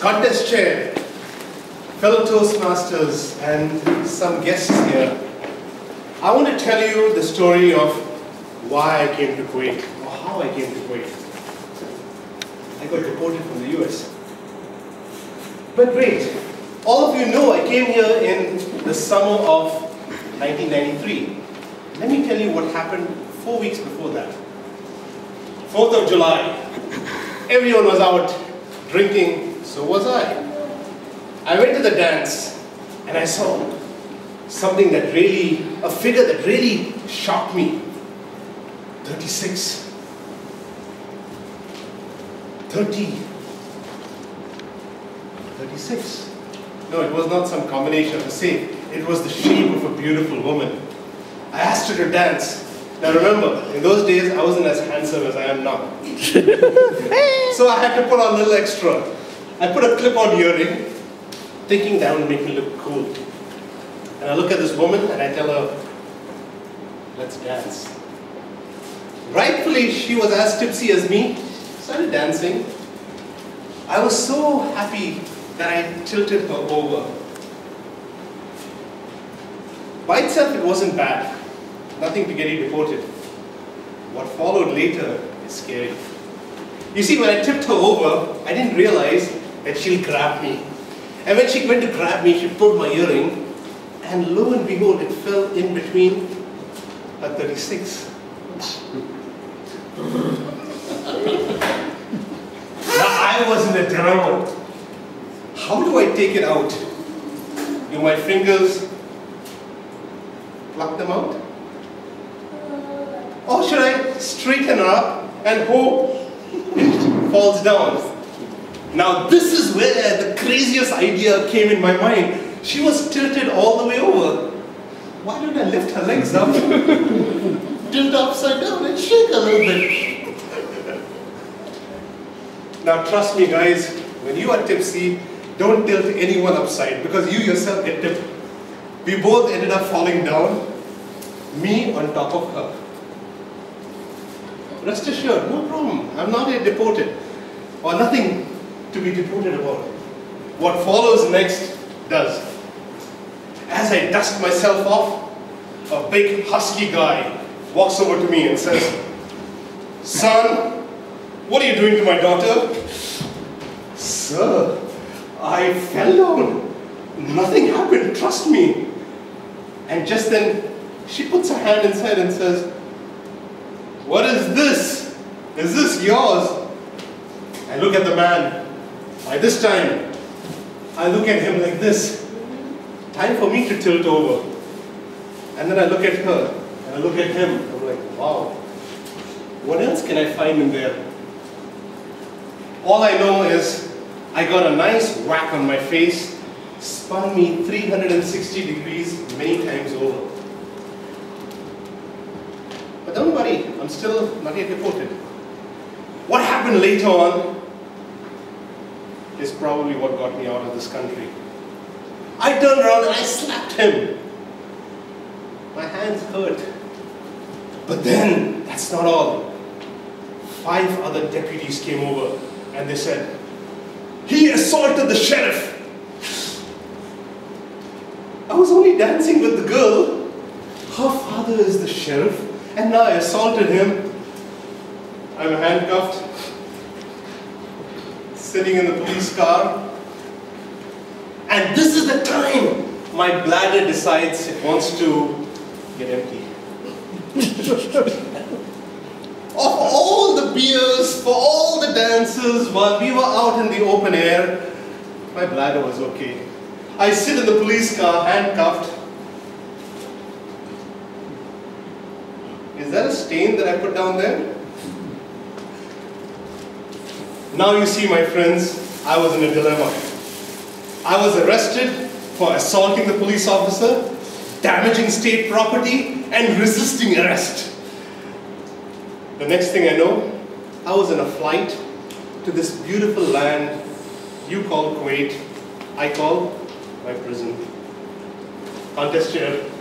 contest chair, fellow Toastmasters, and some guests here, I want to tell you the story of why I came to Kuwait, or how I came to Kuwait. I got deported from the US. But great, all of you know I came here in the summer of 1993. Let me tell you what happened 4 weeks before that. 4th of July. Everyone was out drinking, so was I. I went to the dance and I saw something that really, a figure that really shocked me. 36. 36. No, it was not some combination of the same. It was the shape of a beautiful woman. I asked her to dance. Now remember, in those days I wasn't as handsome as I am now. So I had to put on a little extra. I put a clip-on earring, thinking that would make me look cool. And I look at this woman and I tell her, let's dance. Rightfully, she was as tipsy as me. Started dancing. I was so happy that I tilted her over. By itself, it wasn't bad. Nothing to get you deported. What followed later is scary. You see, when I tipped her over, I didn't realize that she'll grab me. And when she went to grab me, she pulled my earring, and lo and behold, it fell in between her 36. Now, I was in a dilemma. How do I take it out? Do my fingers pluck them out? Or should I straighten her up and hope it falls down? Now this is where the craziest idea came in my mind. She was tilted all the way over. Why don't I lift her legs up, tilt upside down and shake a little bit? Now trust me guys, when you are tipsy, don't tilt anyone upside because you yourself get tipped. We both ended up falling down, me on top of her. Rest assured, no problem. I'm not yet deported, or nothing to be deported about. What follows next does. As I dust myself off, a big husky guy walks over to me and says, "Son, what are you doing to my daughter?" "Sir, I fell down. Nothing happened, trust me." And just then, she puts her hand inside and says, "What is this? Is this yours?" I look at the man. By this time, I look at him like this. Time for me to tilt over. And then I look at her, and I look at him. I'm like, wow, what else can I find in there? All I know is, I got a nice whack on my face, spun me 360 degrees many times over. But don't worry, I'm still not yet deported. What happened later on is probably what got me out of this country. I turned around and I slapped him. My hands hurt. But then, that's not all. 5 other deputies came over and they said, "He assaulted the sheriff." I was only dancing with the girl. Her father is the sheriff. And now I assaulted him. I'm handcuffed, sitting in the police car. And this is the time my bladder decides it wants to get empty. Of all the beers, for all the dances, while we were out in the open air, my bladder was okay. I sit in the police car, handcuffed. Is that a stain that I put down there? Now you see, my friends, I was in a dilemma. I was arrested for assaulting the police officer, damaging state property, and resisting arrest. The next thing I know, I was in a flight to this beautiful land you call Kuwait, I call my prison. Contest chair.